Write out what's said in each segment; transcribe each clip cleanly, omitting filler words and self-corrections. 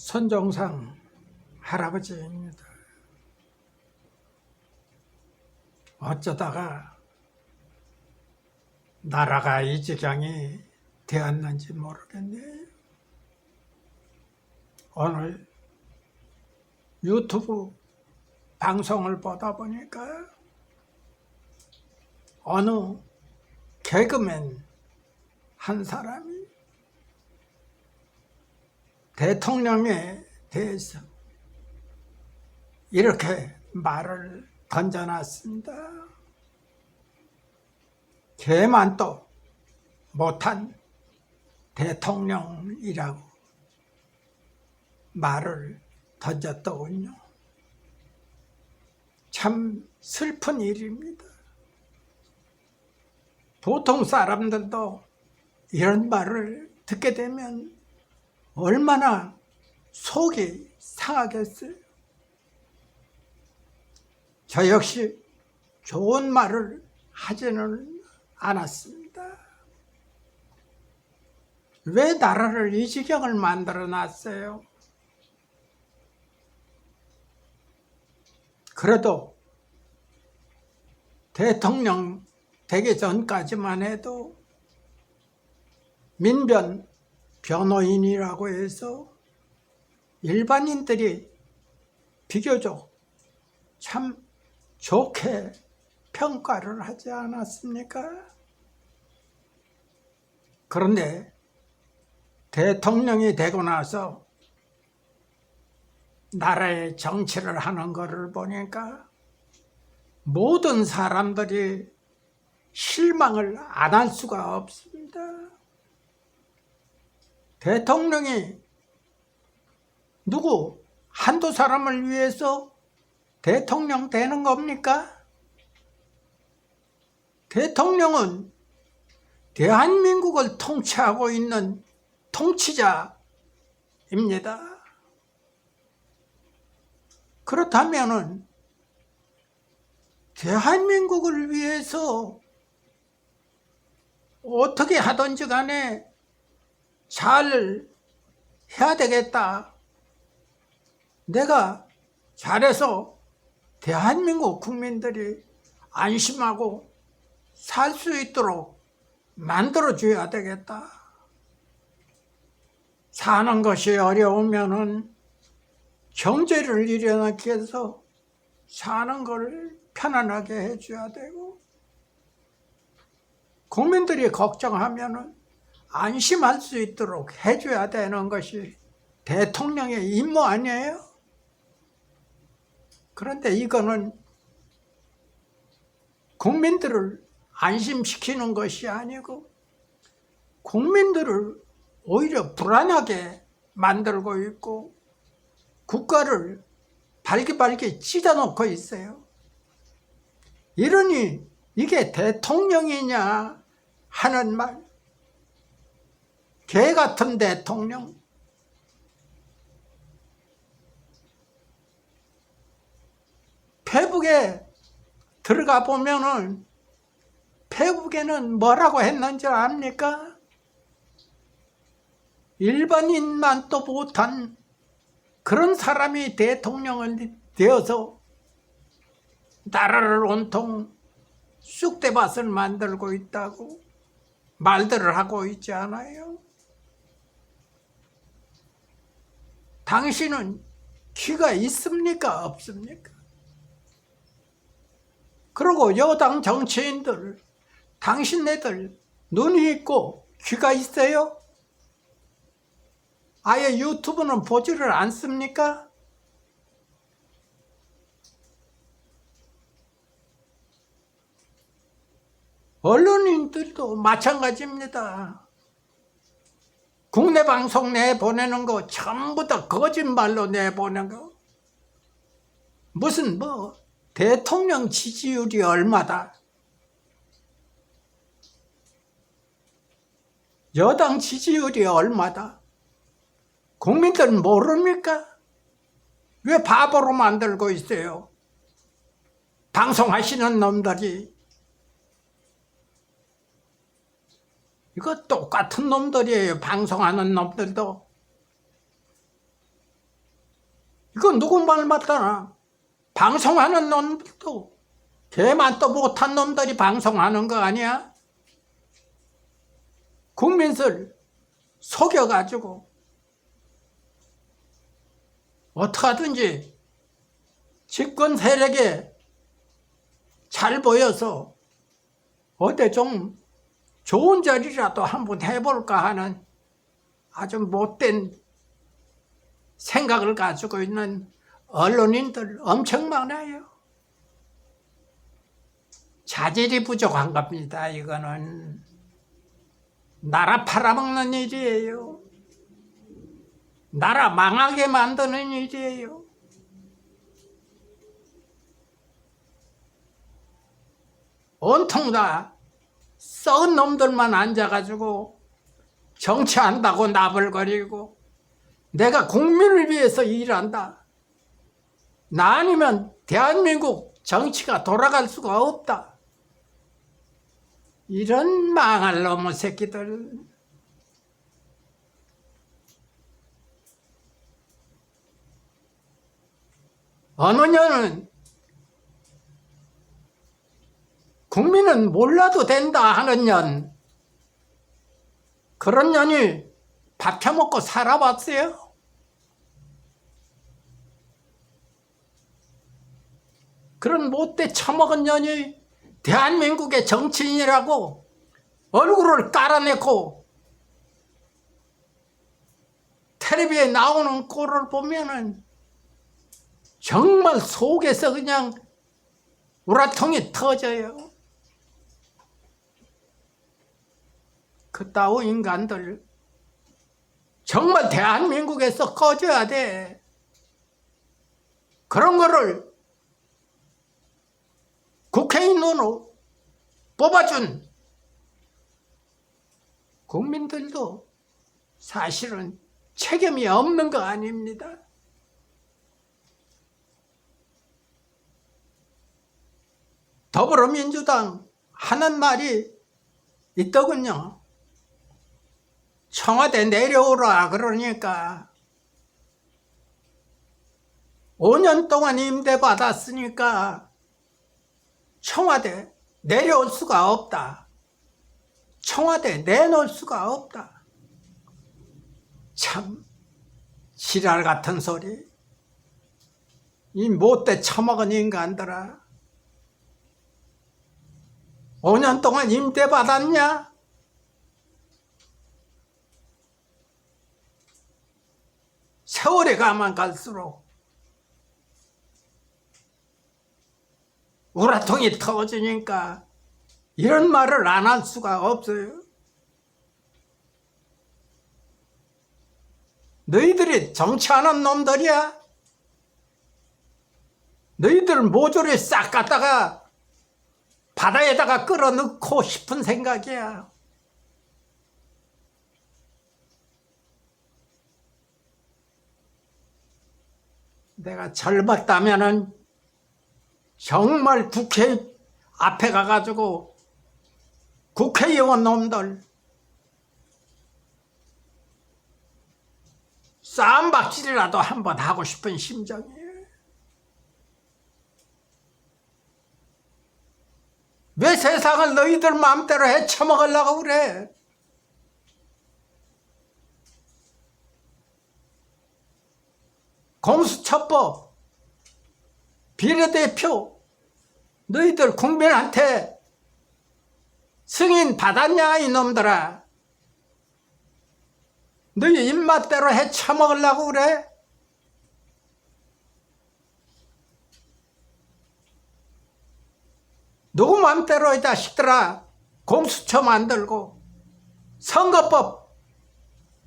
선종상 할아버지입니다. 어쩌다가 나라가 이 지경이 되었는지 모르겠네요. 오늘 유튜브 방송을 보다 보니까 어느 개그맨 한 사람이 대통령에 대해서 이렇게 말을 던져놨습니다. 개만도 못한 대통령이라고 말을 던졌더군요. 참 슬픈 일입니다. 보통 사람들도 이런 말을 듣게 되면 얼마나 속이 상하겠어요. 저 역시 좋은 말을 하지는 않았습니다. 왜 나라를 이 지경을 만들어 놨어요? 그래도 대통령 되기 전까지만 해도 민변 변호인이라고 해서 일반인들이 비교적 참 좋게 평가를 하지 않았습니까? 그런데 대통령이 되고 나서 나라의 정치를 하는 것을 보니까 모든 사람들이 실망을 안 할 수가 없습니다. 대통령이 누구 한두 사람을 위해서 대통령 되는 겁니까? 대통령은 대한민국을 통치하고 있는 통치자입니다. 그렇다면은 대한민국을 위해서 어떻게 하든지 간에 잘 해야 되겠다. 내가 잘해서 대한민국 국민들이 안심하고 살 수 있도록 만들어줘야 되겠다. 사는 것이 어려우면은 경제를 일어나게 해서 사는 걸 편안하게 해줘야 되고, 국민들이 걱정하면은 안심할 수 있도록 해줘야 되는 것이 대통령의 임무 아니에요? 그런데 이거는 국민들을 안심시키는 것이 아니고 국민들을 오히려 불안하게 만들고 있고 국가를 발기발기 찢어놓고 있어요. 이러니 이게 대통령이냐 하는 말, 개 같은 대통령. 페북에 들어가 보면은 페북에는 뭐라고 했는지 압니까? 일반인만 또 못한 그런 사람이 대통령을 되어서 나라를 온통 쑥대밭을 만들고 있다고 말들을 하고 있지 않아요? 당신은 귀가 있습니까? 없습니까? 그리고 여당 정치인들, 당신네들 눈이 있고 귀가 있어요? 아예 유튜브는 보지를 않습니까? 언론인들도 마찬가지입니다. 국내 방송 내보내는 거 전부 다 거짓말로 내보낸 거. 무슨 대통령 지지율이 얼마다, 여당 지지율이 얼마다, 국민들은 모릅니까? 왜 바보로 만들고 있어요? 방송하시는 놈들이. 이거 똑같은 놈들이에요. 방송하는 놈들도. 이건 누구 말 맞다나? 방송하는 놈들도 개만도 못한 놈들이 방송하는 거 아니야? 국민들 속여가지고 어떡하든지 집권 세력에 잘 보여서 어디 좀 좋은 자리라도 한번 해볼까 하는 아주 못된 생각을 가지고 있는 언론인들 엄청 많아요. 자질이 부족한 겁니다. 이거는 나라 팔아먹는 일이에요. 나라 망하게 만드는 일이에요. 온통 다 썩은 놈들만 앉아가지고 정치한다고 나불거리고 내가 국민을 위해서 일한다. 나 아니면 대한민국 정치가 돌아갈 수가 없다. 이런 망할 놈의 새끼들. 어느 년은 국민은 몰라도 된다 하는 년, 그런 년이 밥 처먹고 살아봤어요? 그런 못돼 처먹은 년이 대한민국의 정치인이라고 얼굴을 깔아내고 텔레비에 나오는 꼴을 보면은 정말 속에서 그냥 우라통이 터져요. 그따위 인간들 정말 대한민국에서 꺼져야 돼. 그런 거를 국회의원으로 뽑아준 국민들도 사실은 책임이 없는 거 아닙니다. 더불어민주당 하는 말이 있더군요. 청와대 내려오라 그러니까 5년 동안 임대 받았으니까 청와대 내려올 수가 없다. 청와대 내놓을 수가 없다. 참 지랄 같은 소리. 이 못돼 처먹은 인간들아. 5년 동안 임대 받았냐? 세월이 가면 갈수록 우라통이 터지니까 이런 말을 안 할 수가 없어요. 너희들이 정치하는 놈들이야? 너희들 모조리 싹 갖다가 바다에다가 끌어넣고 싶은 생각이야. 내가 젊었다면은 정말 국회 앞에 가가지고 국회의원 놈들 쌈박질이라도 한번 하고 싶은 심정이에요. 왜 세상을 너희들 마음대로 헤쳐먹으려고 그래? 공수처법, 비례대표 너희들 국민한테 승인 받았냐 이놈들아? 너희 입맛대로 헤쳐먹으려고 그래? 누구 맘대로 이 자식들아 공수처 만들고 선거법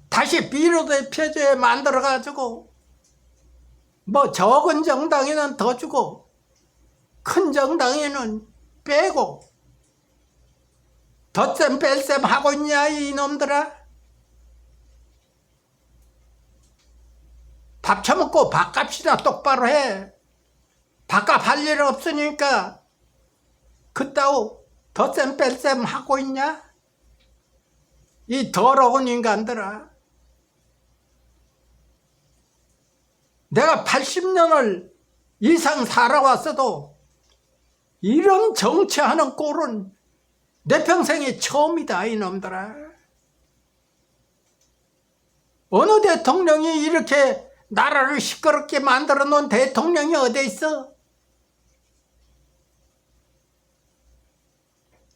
다시 비례대표제 만들어가지고 뭐 적은 정당에는 더 주고 큰 정당에는 빼고 덧셈 뺄셈 하고 있냐 이놈들아? 밥 처먹고 밥값이나 똑바로 해. 밥값 할 일 없으니까 그따위 덧셈 뺄셈 하고 있냐? 이 더러운 인간들아. 내가 80년을 이상 살아왔어도 이런 정치하는 꼴은 내 평생에 처음이다, 이놈들아. 어느 대통령이 이렇게 나라를 시끄럽게 만들어 놓은 대통령이 어디 있어?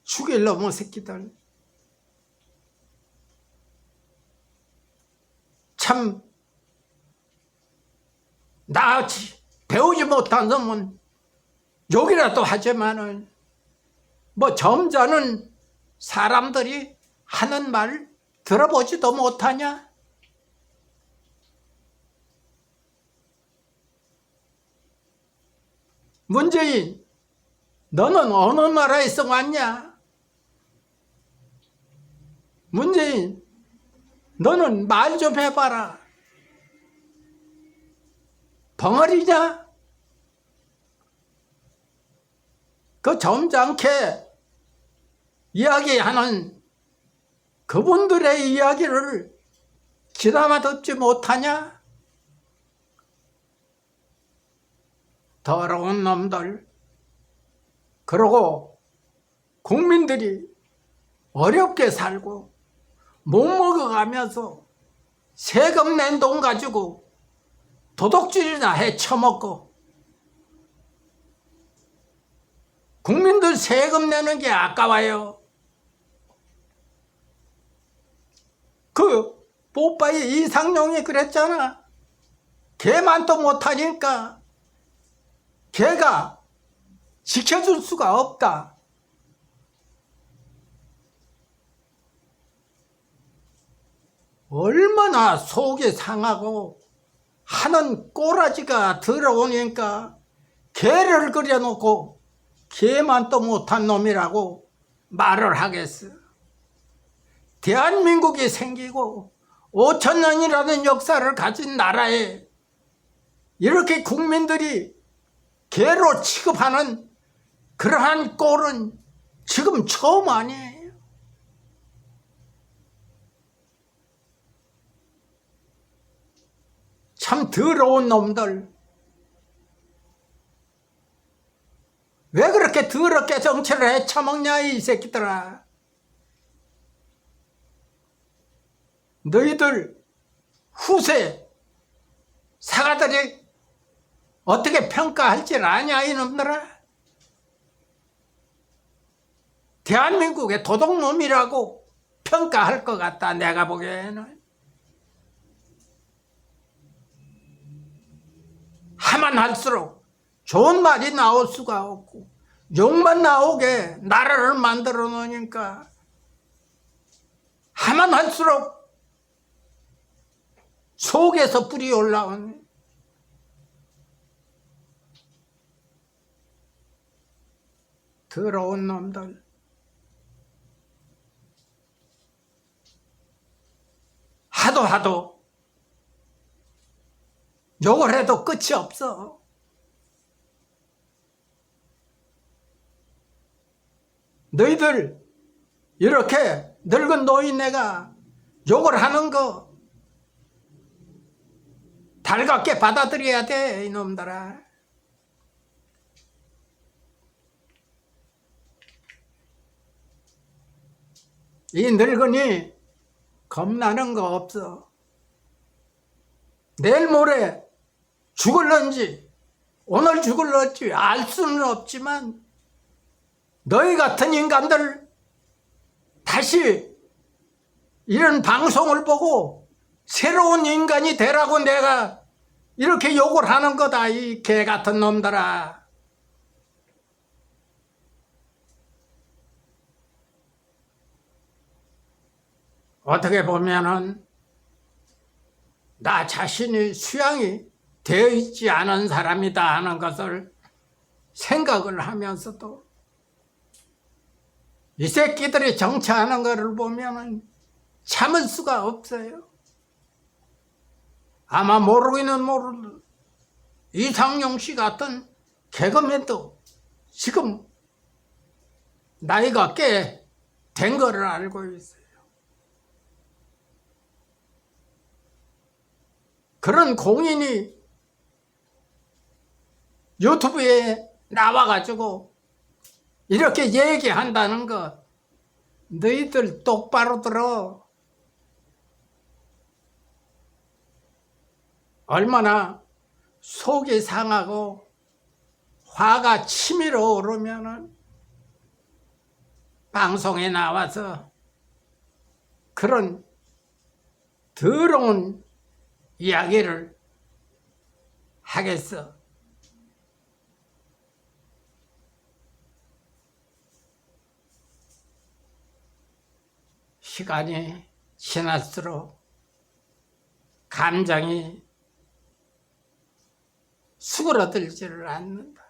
죽일 놈의 새끼들. 참 나같이 배우지 못한 놈은 욕이라도 하지만은 뭐 점잖은 사람들이 하는 말 들어보지도 못하냐? 문재인, 너는 어느 나라에서 왔냐? 문재인, 너는 말 좀 해봐라. 벙어리냐? 그 점잖게 이야기하는 그분들의 이야기를 귀담아 듣지 못하냐? 더러운 놈들. 그러고 국민들이 어렵게 살고 못 먹어가면서 세금 낸 돈 가지고 도둑질이나 해 처먹고, 국민들 세금 내는 게 아까워요. 그 뽀빠이 이상용이 그랬잖아. 걔만도 못하니까 걔가 지켜줄 수가 없다. 얼마나 속이 상하고 하는 꼬라지가 들어오니까 개를 그려놓고 개만도 못한 놈이라고 말을 하겠어. 대한민국이 생기고 5,000년이라는 역사를 가진 나라에 이렇게 국민들이 개로 취급하는 그러한 꼴은 지금 처음 아니에요. 참 더러운 놈들. 왜 그렇게 더럽게 정치를 해 처먹냐, 이 새끼들아. 너희들 후세 사가들이 어떻게 평가할지 아냐, 이놈들아. 대한민국의 도둑놈이라고 평가할 것 같다, 내가 보기에는. 하면 할수록 좋은 말이 나올 수가 없고 욕만 나오게 나라를 만들어 놓으니까 하면 할수록 속에서 불이 올라오네. 더러운 놈들. 하도 욕을 해도 끝이 없어. 너희들 이렇게 늙은 노인네가 욕을 하는 거 달갑게 받아들여야 돼, 이놈들아. 이 늙은이 겁나는 거 없어. 내일 모레 죽을런지 오늘 죽을런지 알 수는 없지만 너희 같은 인간들 다시 이런 방송을 보고 새로운 인간이 되라고 내가 이렇게 욕을 하는 거다, 이 개 같은 놈들아. 어떻게 보면은 나 자신이 수양이 되어 있지 않은 사람이다 하는 것을 생각을 하면서도 이 새끼들이 정치하는 것을 보면은 참을 수가 없어요. 아마 모르기는 모르는 이상용 씨 같은 개그맨도 지금 나이가 꽤 된 거를 알고 있어요. 그런 공인이 유튜브에 나와가지고 이렇게 얘기한다는 거 너희들 똑바로 들어. 얼마나 속이 상하고 화가 치밀어 오르면은 방송에 나와서 그런 더러운 이야기를 하겠어. 시간이 지날수록 감정이 수그러들지를 않는다.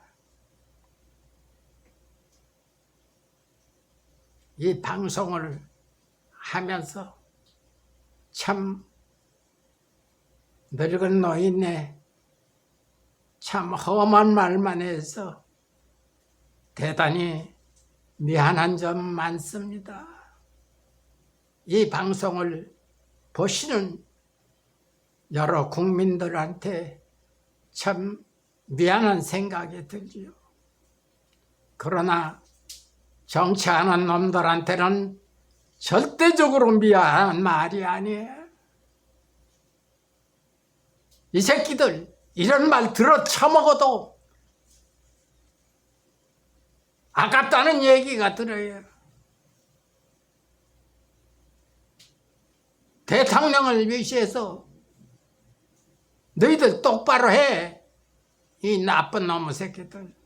이 방송을 하면서 참 늙은 노인네 참 험한 말만 해서 대단히 미안한 점 많습니다. 이 방송을 보시는 여러 국민들한테 참 미안한 생각이 들지요. 그러나 정치하는 놈들한테는 절대적으로 미안한 말이 아니에요. 이 새끼들 이런 말 들어 처먹어도 아깝다는 얘기가 들어요. 대통령을 위시해서 너희들 똑바로 해. 이 나쁜 놈의 새끼들.